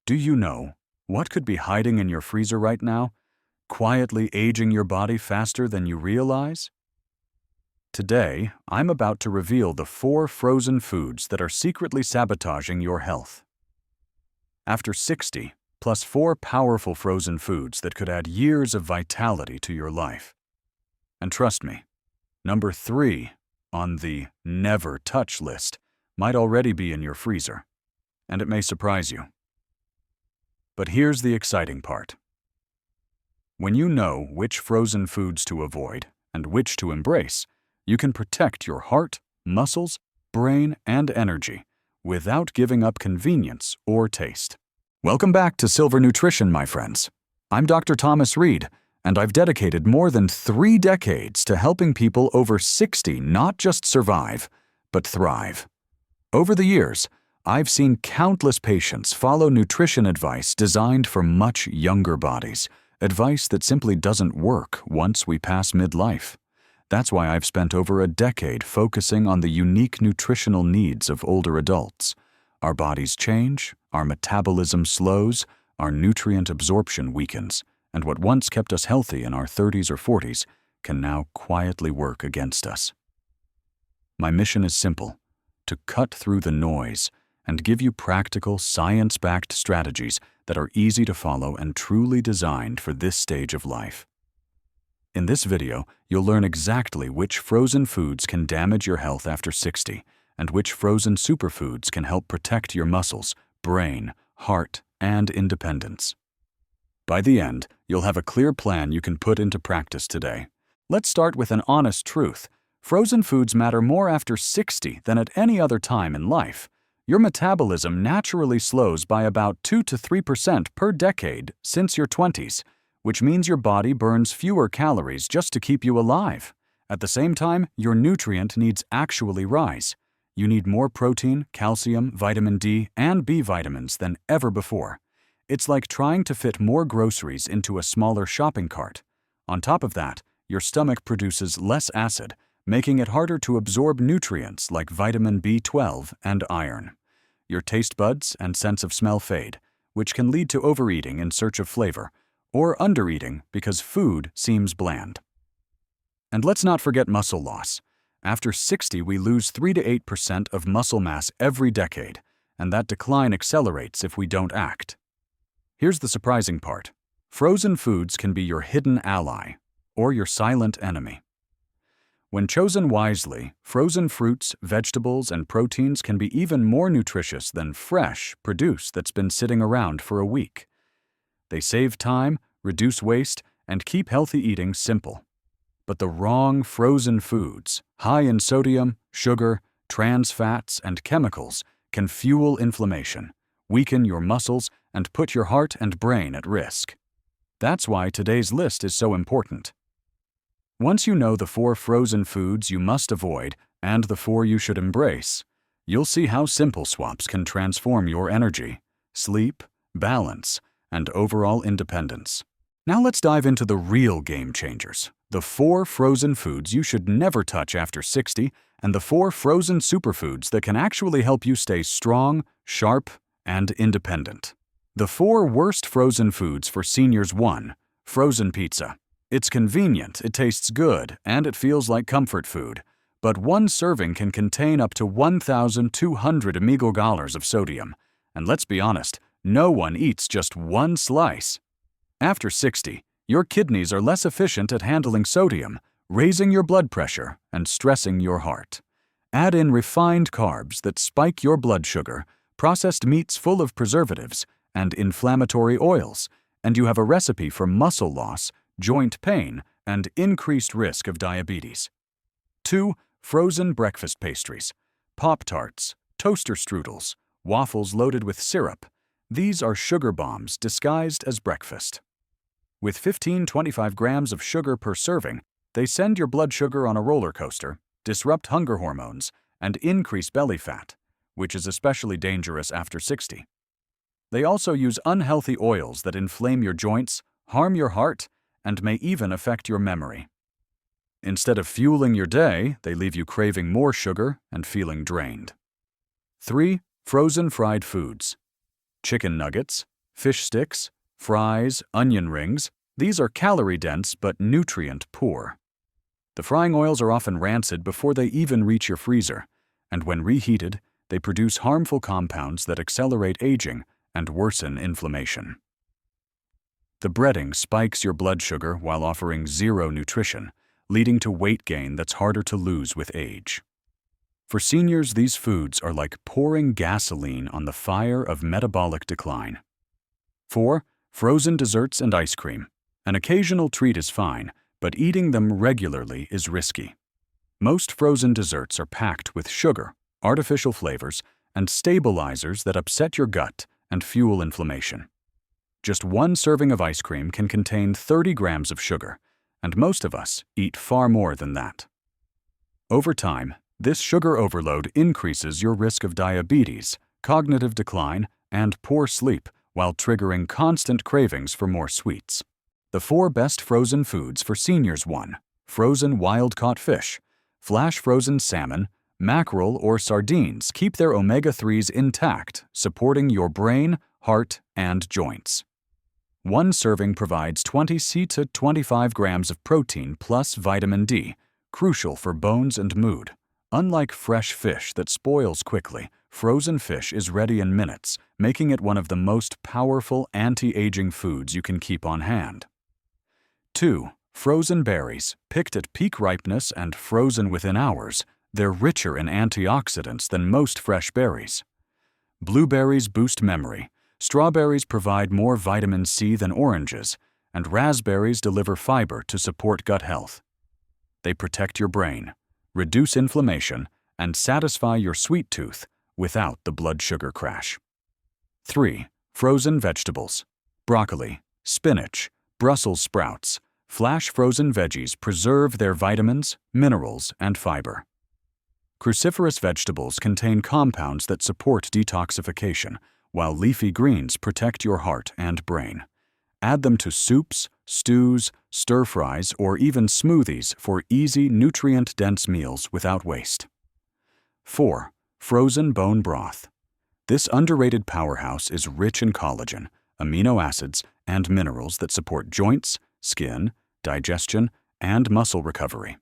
Do you know what could be hiding in your freezer right now, quietly aging your body faster than you realize? Today, I'm about to reveal the 4 frozen foods that are secretly sabotaging your health. After 60, plus 4 powerful frozen foods that could add years of vitality to your life. And trust me, number 3 on the never touch list might already be in your freezer, and it may surprise you. But here's the exciting part. When you know which frozen foods to avoid and which to embrace, you can protect your heart, muscles, brain, and energy without giving up convenience or taste. Welcome back to Silver Nutrition, my friends. I'm Dr. Thomas Reed, and I've dedicated more than 3 decades to helping people over 60 not just survive, but thrive. Over the years, I've seen countless patients follow nutrition advice designed for much younger bodies, advice that simply doesn't work once we pass midlife. That's why I've spent over a decade focusing on the unique nutritional needs of older adults. Our bodies change, our metabolism slows, our nutrient absorption weakens, and what once kept us healthy in our 30s or 40s can now quietly work against us. My mission is simple: to cut through the noise and give you practical, science-backed strategies that are easy to follow and truly designed for this stage of life. In this video, you'll learn exactly which frozen foods can damage your health after 60, and which frozen superfoods can help protect your muscles, brain, heart, and independence. By the end, you'll have a clear plan you can put into practice today. Let's start with an honest truth. Frozen foods matter more after 60 than at any other time in life. Your metabolism naturally slows by about 2 to 3% per decade since your 20s, which means your body burns fewer calories just to keep you alive. At the same time, your nutrient needs actually rise. You need more protein, calcium, vitamin D, and B vitamins than ever before. It's like trying to fit more groceries into a smaller shopping cart. On top of that, your stomach produces less acid, making it harder to absorb nutrients like vitamin B12 and iron. Your taste buds and sense of smell fade, which can lead to overeating in search of flavor, or undereating because food seems bland. And let's not forget muscle loss. After 60, we lose 3 to 8% of muscle mass every decade, and that decline accelerates if we don't act. Here's the surprising part. Frozen foods can be your hidden ally, or your silent enemy. When chosen wisely, frozen fruits, vegetables, and proteins can be even more nutritious than fresh produce that's been sitting around for a week. They save time, reduce waste, and keep healthy eating simple. But the wrong frozen foods, high in sodium, sugar, trans fats, and chemicals, can fuel inflammation, weaken your muscles, and put your heart and brain at risk. That's why today's list is so important. Once you know the 4 frozen foods you must avoid and the 4 you should embrace, you'll see how simple swaps can transform your energy, sleep, balance, and overall independence. Now let's dive into the real game changers, the 4 frozen foods you should never touch after 60, and the 4 frozen superfoods that can actually help you stay strong, sharp, and independent. The 4 worst frozen foods for seniors. 1. Frozen pizza. It's convenient, it tastes good, and it feels like comfort food. But one serving can contain up to 1,200 micrograms of sodium. And let's be honest, no one eats just one slice. After 60, your kidneys are less efficient at handling sodium, raising your blood pressure and stressing your heart. Add in refined carbs that spike your blood sugar, processed meats full of preservatives, and inflammatory oils, and you have a recipe for muscle loss, joint pain, and increased risk of diabetes. 2. Frozen breakfast pastries. Pop-Tarts, toaster strudels, waffles loaded with syrup. These are sugar bombs disguised as breakfast. With 15-25 grams of sugar per serving, they send your blood sugar on a roller coaster, disrupt hunger hormones, and increase belly fat, which is especially dangerous after 60. They also use unhealthy oils that inflame your joints, harm your heart, and may even affect your memory. Instead of fueling your day, they leave you craving more sugar and feeling drained. 3. Frozen fried foods. Chicken nuggets, Fish sticks, fries, onion rings, these are calorie-dense but nutrient-poor. The frying oils are often rancid before they even reach your freezer, and when reheated, they produce harmful compounds that accelerate aging and worsen inflammation. The breading spikes your blood sugar while offering zero nutrition, leading to weight gain that's harder to lose with age. For seniors, these foods are like pouring gasoline on the fire of metabolic decline. 4. Frozen desserts and ice cream. An occasional treat is fine, but eating them regularly is risky. Most frozen desserts are packed with sugar, artificial flavors, and stabilizers that upset your gut and fuel inflammation. Just one serving of ice cream can contain 30 grams of sugar, and most of us eat far more than that. Over time, this sugar overload increases your risk of diabetes, cognitive decline, and poor sleep while triggering constant cravings for more sweets. The 4 best frozen foods for seniors: 1. Frozen wild-caught fish. Flash frozen salmon, mackerel, or sardines keep their omega-3s intact, supporting your brain, heart, and joints. One serving provides 20 to 25 grams of protein plus vitamin D, crucial for bones and mood. Unlike fresh fish that spoils quickly, frozen fish is ready in minutes, making it one of the most powerful anti-aging foods you can keep on hand. 2. Frozen berries. Picked at peak ripeness and frozen within hours, they're richer in antioxidants than most fresh berries. Blueberries boost memory, strawberries provide more vitamin C than oranges, and raspberries deliver fiber to support gut health. They protect your brain, reduce inflammation, and satisfy your sweet tooth without the blood sugar crash. 3. Frozen vegetables. Broccoli, spinach, Brussels sprouts, flash frozen veggies preserve their vitamins, minerals, and fiber. Cruciferous vegetables contain compounds that support detoxification, while leafy greens protect your heart and brain. Add them to soups, stews, stir-fries, or even smoothies for easy, nutrient-dense meals without waste. 4. Frozen bone broth. This underrated powerhouse is rich in collagen, amino acids, and minerals that support joints, skin, digestion, and muscle recovery.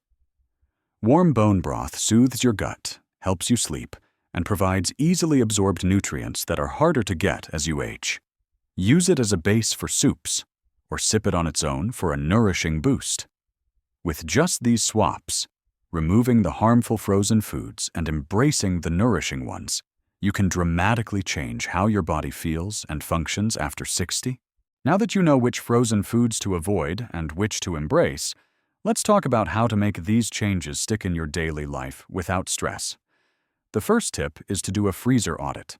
Warm bone broth soothes your gut, helps you sleep, and provides easily absorbed nutrients that are harder to get as you age. Use it as a base for soups, or sip it on its own for a nourishing boost. With just these swaps, removing the harmful frozen foods and embracing the nourishing ones, you can dramatically change how your body feels and functions after 60. Now that you know which frozen foods to avoid and which to embrace, let's talk about how to make these changes stick in your daily life without stress. The first tip is to do a freezer audit.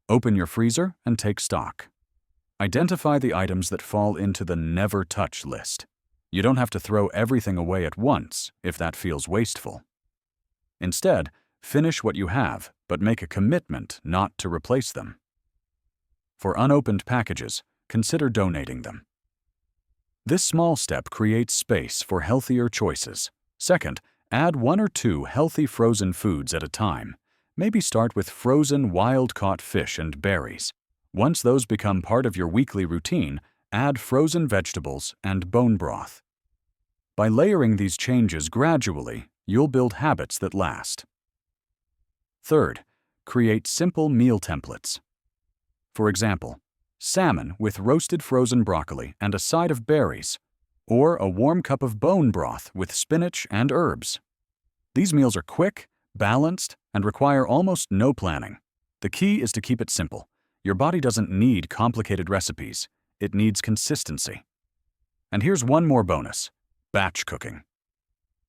Open your freezer and take stock. Identify the items that fall into the never touch list. You don't have to throw everything away at once if that feels wasteful. Instead, finish what you have, but make a commitment not to replace them. For unopened packages, consider donating them. This small step creates space for healthier choices. Second, add 1 or 2 healthy frozen foods at a time. Maybe start with frozen wild-caught fish and berries. Once those become part of your weekly routine, add frozen vegetables and bone broth. By layering these changes gradually, you'll build habits that last. Third, create simple meal templates. For example, salmon with roasted frozen broccoli and a side of berries, or a warm cup of bone broth with spinach and herbs. These meals are quick, balanced, and require almost no planning. The key is to keep it simple. Your body doesn't need complicated recipes. It needs consistency. And here's one more bonus: batch cooking.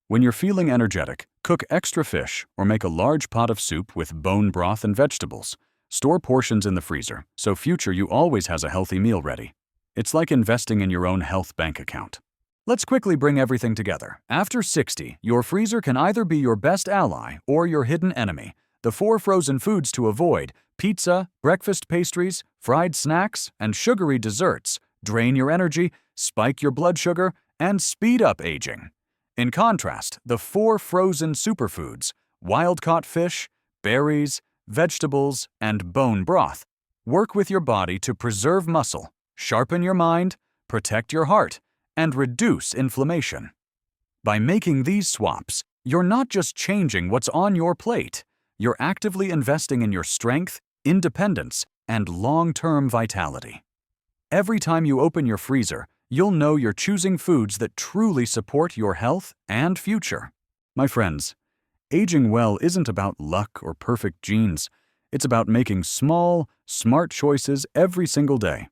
When you're feeling energetic, cook extra fish or make a large pot of soup with bone broth and vegetables. Store portions in the freezer, so future you always has a healthy meal ready. It's like investing in your own health bank account. Let's quickly bring everything together. After 60, your freezer can either be your best ally or your hidden enemy. The 4 frozen foods to avoid: pizza, breakfast pastries, fried snacks, and sugary desserts drain your energy, spike your blood sugar, and speed up aging. In contrast, the 4 frozen superfoods, wild-caught fish, berries, vegetables, and bone broth, work with your body to preserve muscle, sharpen your mind, protect your heart, and reduce inflammation. By making these swaps, you're not just changing what's on your plate, you're actively investing in your strength, independence, and long-term vitality. Every time you open your freezer, you'll know you're choosing foods that truly support your health and future. My friends, aging well isn't about luck or perfect genes. It's about making small, smart choices every single day.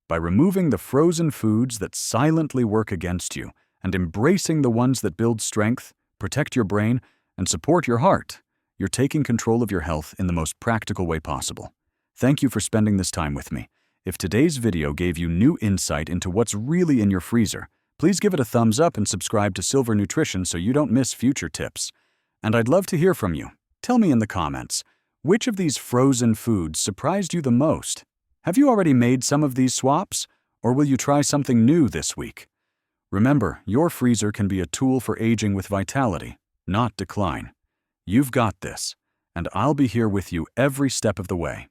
By removing the frozen foods that silently work against you and embracing the ones that build strength, protect your brain, and support your heart, you're taking control of your health in the most practical way possible. Thank you for spending this time with me. If today's video gave you new insight into what's really in your freezer, please give it a thumbs up and subscribe to Silver Nutrition so you don't miss future tips. And I'd love to hear from you. Tell me in the comments, which of these frozen foods surprised you the most? Have you already made some of these swaps, or will you try something new this week? Remember, your freezer can be a tool for aging with vitality, not decline. You've got this, and I'll be here with you every step of the way.